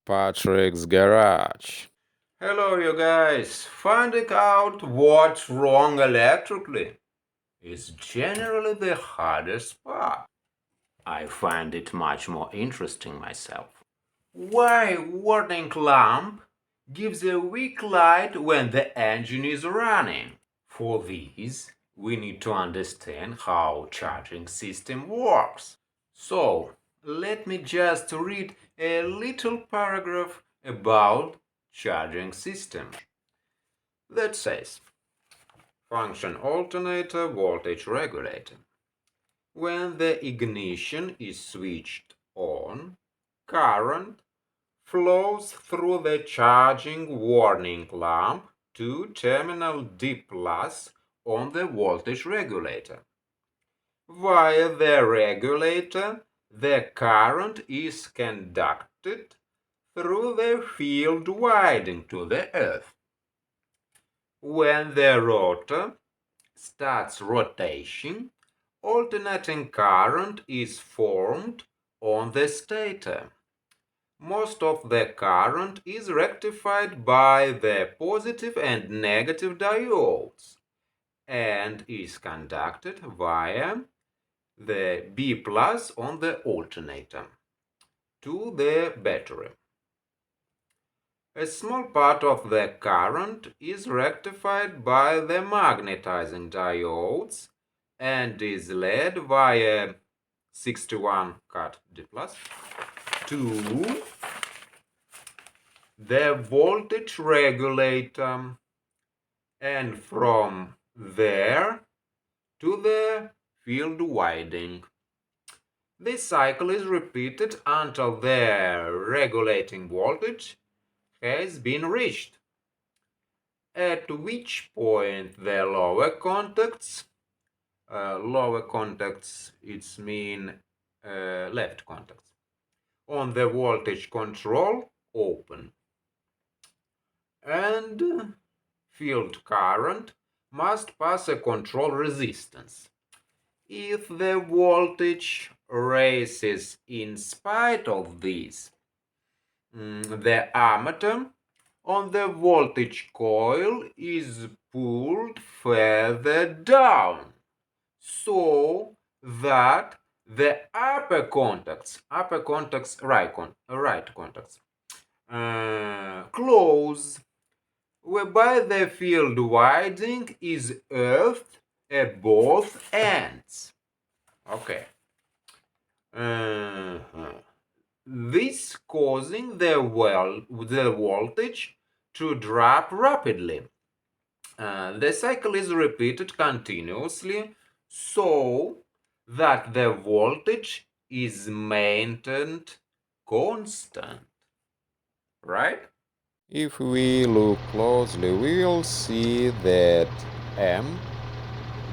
Patrick's Garage. Hello, you guys. Finding out what's wrong electrically is generally the hardest part. I find it much more interesting myself. Why warning lamp gives a weak light when the engine is running? For this, we need to understand how charging system works. So, let me just read a little paragraph about charging system that says function alternator voltage regulator. When the ignition is switched on, current flows through the charging warning lamp to terminal D plus on the voltage regulator. Via the regulator, the current is conducted through the field winding to the earth. When the rotor starts rotation, alternating current is formed on the stator. Most of the current is rectified by the positive and negative diodes and is conducted via the B plus on the alternator to the battery. A small part of the current is rectified by the magnetizing diodes and is led via 61 cut D plus to the voltage regulator, and from there to the field winding. This cycle is repeated until the regulating voltage has been reached, at which point the lower contacts, it's mean left contacts, on the voltage control open, and field current must pass a control resistance. If the voltage rises in spite of this, the ammeter on the voltage coil is pulled further down so that the upper contacts, right contacts, close, whereby the field winding is earthed at both ends. Okay. This causing the voltage to drop rapidly. The cycle is repeated continuously so that the voltage is maintained constant. Right? If we look closely, we will see that M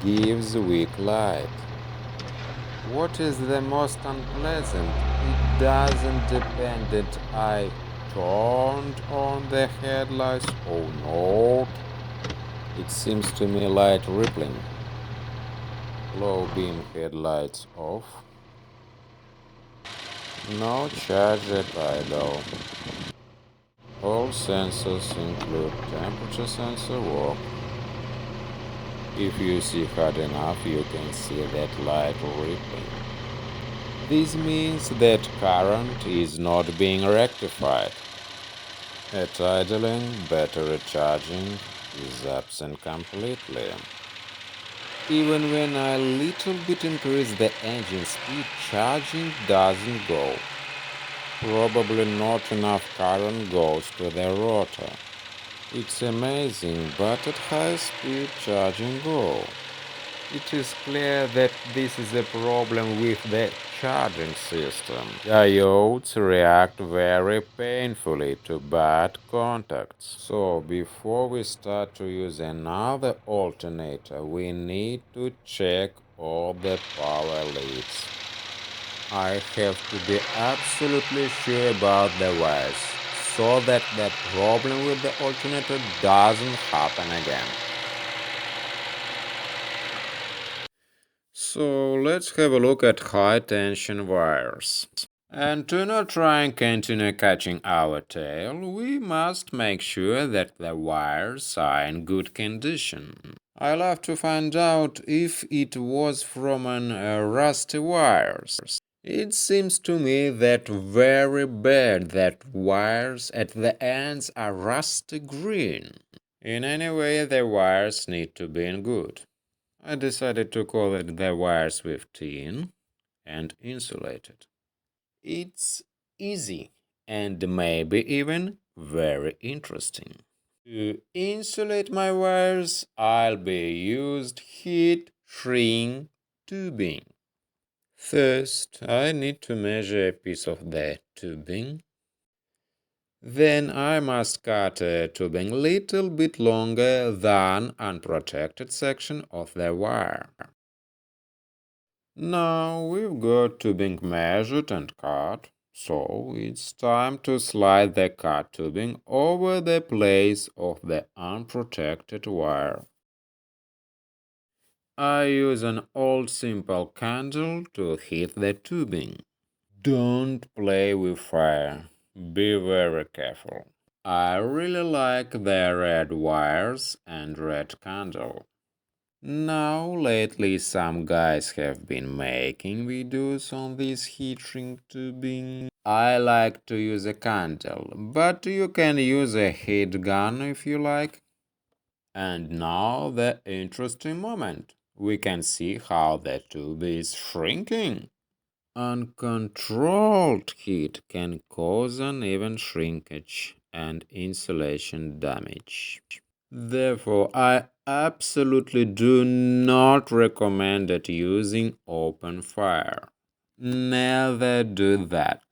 gives weak light. What is the most unpleasant? It doesn't depend that I turned on the headlights or not. It seems to me light rippling. Low beam headlights off. No charge at idle. All sensors include temperature sensor work. If you see hard enough, you can see that light rippling. This means that current is not being rectified. At idling, battery charging is absent completely. Even when I little bit increase the engine speed, charging doesn't go. Probably not enough current goes to the rotor. It's amazing, but at high speed charging go. It is clear that this is a problem with the charging system. Diodes react very painfully to bad contacts. So before we start to use another alternator, we need to check all the power leads. I have to be absolutely sure about the wires so that the problem with the alternator doesn't happen again. So let's have a look at high tension wires. And to not try and continue catching our tail, we must make sure that the wires are in good condition. I'll have to find out if it was from an rusty wires. It seems to me that very bad that wires at the ends are rusty green. In any way, the wires need to be in good. I decided to call it the wires with tin and insulated. It's easy and maybe even very interesting. To insulate my wires, I'll be used heat shrink tubing. First, I need to measure a piece of the tubing. Then I must cut a tubing little bit longer than unprotected section of the wire. Now we've got tubing measured and cut, so it's time to slide the cut tubing over the place of the unprotected wire. I use an old simple candle to heat the tubing. Don't play with fire. Be very careful. I really like the red wires and red candle. Now, lately, some guys have been making videos on this heat shrink tubing. I like to use a candle, but you can use a heat gun if you like. And now the interesting moment. We can see how the tube is shrinking. Uncontrolled heat can cause uneven shrinkage and insulation damage. Therefore, I absolutely do not recommend it using open fire. Never do that.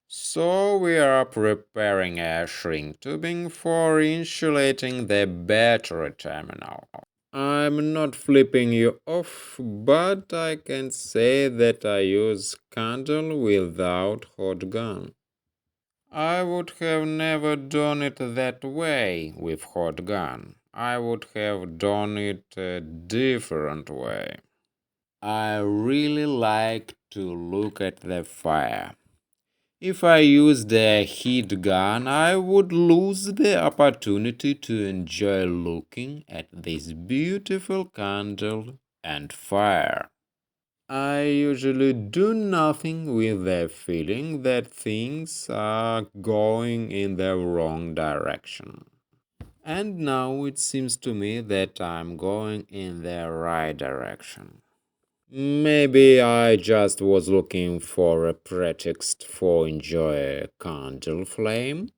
So we are preparing a shrink tubing for insulating the battery terminal. I'm not flipping you off, but I can say that I use candle without hot gun. I would have never done it that way with hot gun. I would have done it a different way. I really like to look at the fire. If I used a heat gun, I would lose the opportunity to enjoy looking at this beautiful candle and fire. I usually do nothing with the feeling that things are going in the wrong direction. And now it seems to me that I'm going in the right direction. Maybe I just was looking for a pretext for enjoy a candle flame.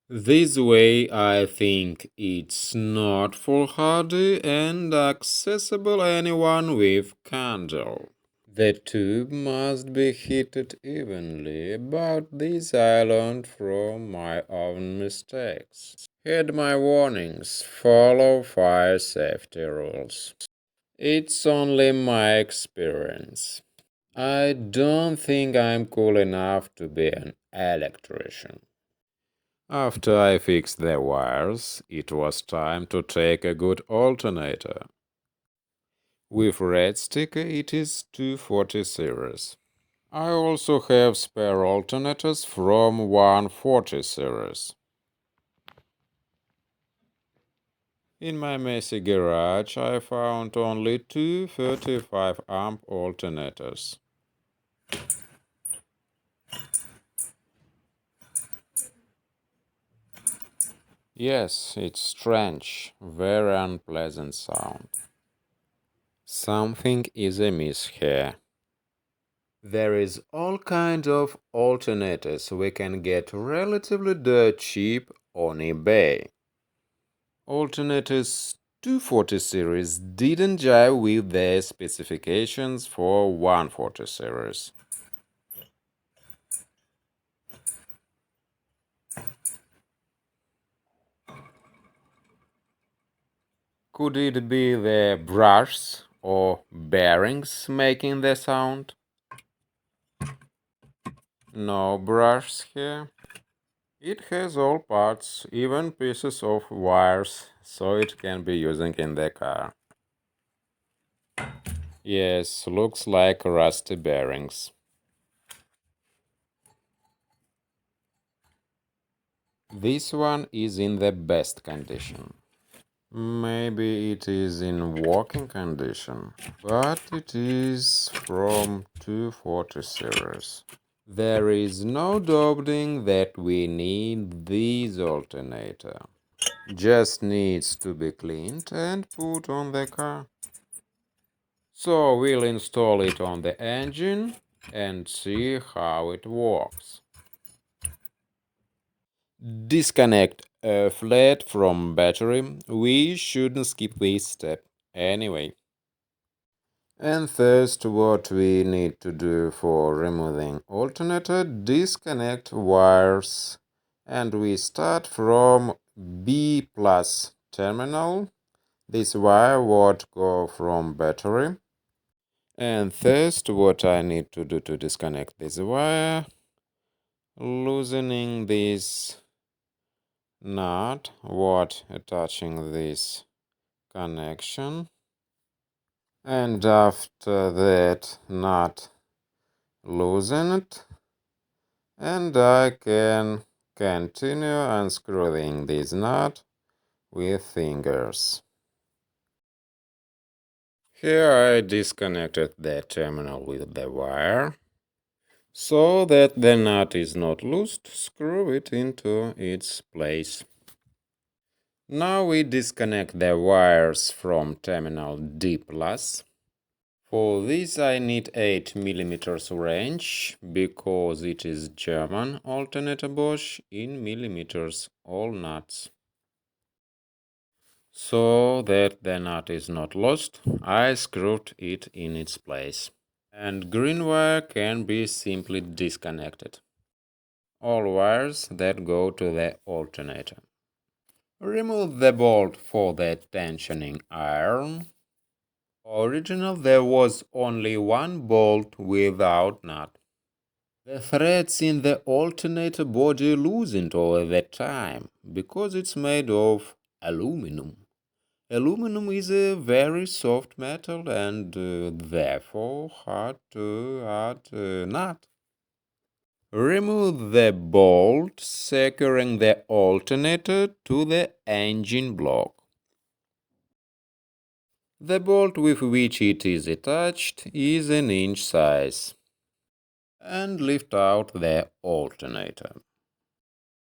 This way I think it's not foolhardy and accessible anyone with candle. The tube must be heated evenly, but this I learned from my own mistakes. Heed my warnings, follow fire safety rules. It's only my experience. I don't think I'm cool enough to be an electrician. After I fixed the wires, it was time to take a good alternator. With red sticker, it is 240 series. I also have spare alternators from 140 series. In my messy garage, I found only two 35 amp alternators. Yes, it's strange, very unpleasant sound. Something is amiss here. There is all kind of alternators we can get relatively dirt cheap on eBay. Alternators 240 series didn't jive with the specifications for 140 series. Could it be the brushes or bearings making the sound? No brushes here. It has all parts, even pieces of wires, so it can be using in the car. Yes, looks like rusty bearings. This one is in the best condition. Maybe it is in working condition, but it is from 240 series. There is no doubting that we need this alternator. Just needs to be cleaned and put on the car. So we'll install it on the engine and see how it works. Disconnect a flat from battery. We shouldn't skip this step anyway. And first, what we need to do for removing alternator, disconnect wires, and we start from B plus terminal. This wire would go from battery. And first, what I need to do to disconnect this wire, loosening this nut, what attaching this connection, and after that nut loosen it, and I can continue unscrewing this nut with fingers. Here I disconnected the terminal with the wire. So that the nut is not loosed, screw it into its place. Now we disconnect the wires from terminal D+. For this I need 8 mm wrench, because it is German alternator Bosch in millimeters, all nuts. So that the nut is not lost, I screwed it in its place. And green wire can be simply disconnected. All wires that go to the alternator. Remove the bolt for the tensioning iron. Original there was only one bolt without nut. The threads in the alternator body loosened over the time because it's made of aluminum. Aluminum is a very soft metal and therefore hard to add a nut. Remove the bolt securing the alternator to the engine block. The bolt with which it is attached is an inch size. And lift out the alternator.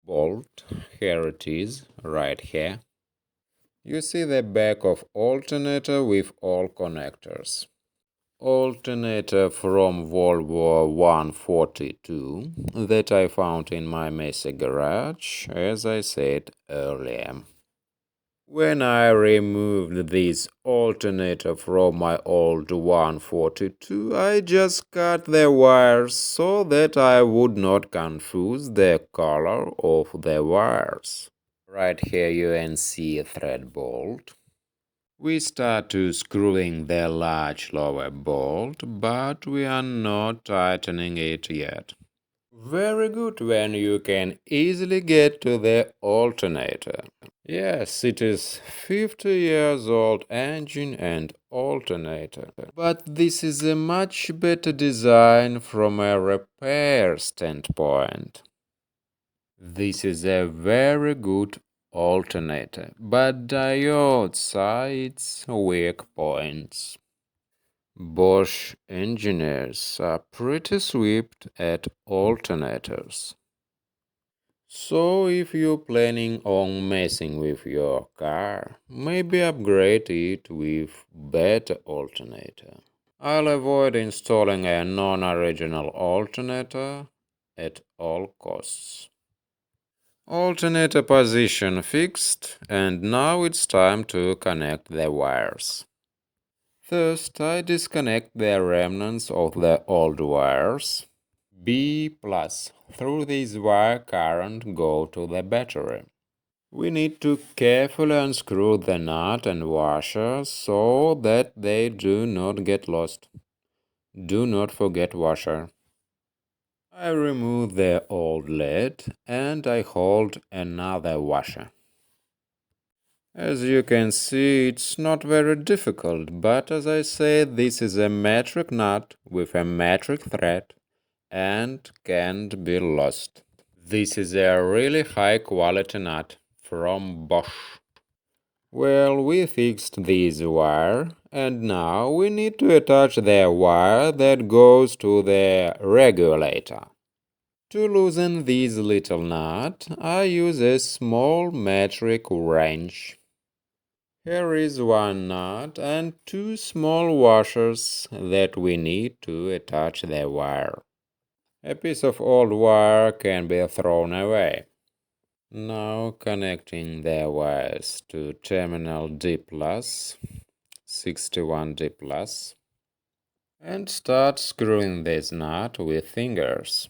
Bolt, here it is, right here. You see the back of alternator with all connectors. Alternator from Volvo 142 that I found in my messy garage, as I said earlier. When I removed this alternator from my old 142, I just cut the wires so that I would not confuse the color of the wires. Right here you can see a thread bolt. We start to screwing the large lower bolt, but we are not tightening it yet. Very good when you can easily get to the alternator. Yes, it is 50 years old engine and alternator. But this is a much better design from a repair standpoint. This is a very good alternator, but diodes are its weak points. Bosch engineers are pretty swift at alternators. So if you're planning on messing with your car, maybe upgrade it with better alternator. I'll avoid installing a non-original alternator at all costs. Alternator position fixed, and now it's time to connect the wires. First, I disconnect the remnants of the old wires. B plus. Through this wire current go to the battery. We need to carefully unscrew the nut and washer so that they do not get lost. Do not forget washer. I remove the old lid and I hold another washer. As you can see, it's not very difficult, but as I said, this is a metric nut with a metric thread and can't be lost. This is a really high quality nut from Bosch. Well, we fixed this wire, and now we need to attach the wire that goes to the regulator. To loosen this little nut, I use a small metric wrench. Here is one nut and two small washers that we need to attach the wire. A piece of old wire can be thrown away. Now connecting the wires to terminal D+, 61 D+, and start screwing this nut with fingers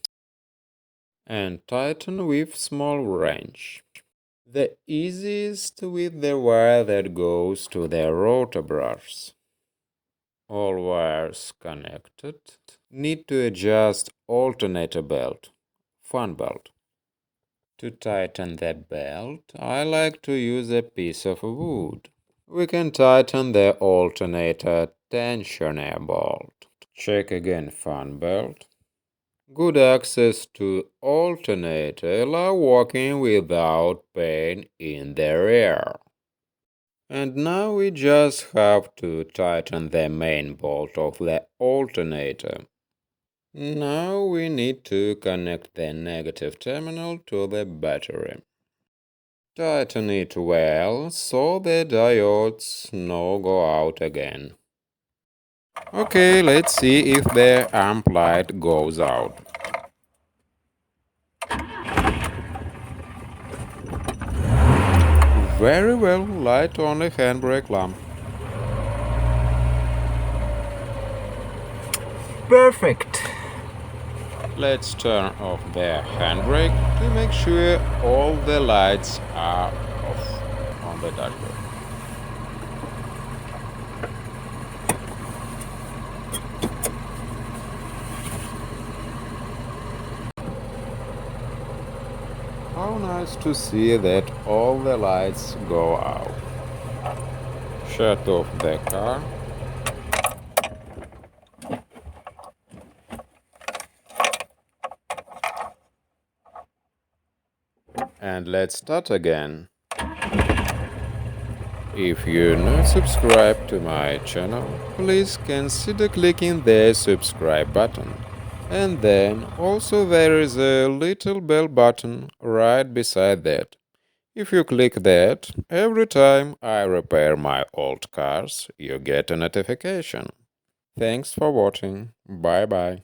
and tighten with small wrench. The easiest with the wire that goes to the rotor brush. All wires connected. Need to adjust alternator belt, fan belt. To tighten the belt, I like to use a piece of wood. We can tighten the alternator tensioner bolt. Check again fan belt. Good access to alternator allow walking without pain in the rear. And now we just have to tighten the main bolt of the alternator. Now we need to connect the negative terminal to the battery. Tighten it well so the diodes no go out again. Okay, let's see if the amp light goes out. Very well, light on the handbrake lamp. Perfect. Let's turn off the handbrake to make sure all the lights are off on the dashboard. How nice to see that all the lights go out. Shut off the car. And let's start again. If you're not subscribed to my channel, please consider clicking the subscribe button. And then also there is a little bell button right beside that. If you click that, every time I repair my old cars, you get a notification. Thanks for watching. Bye bye.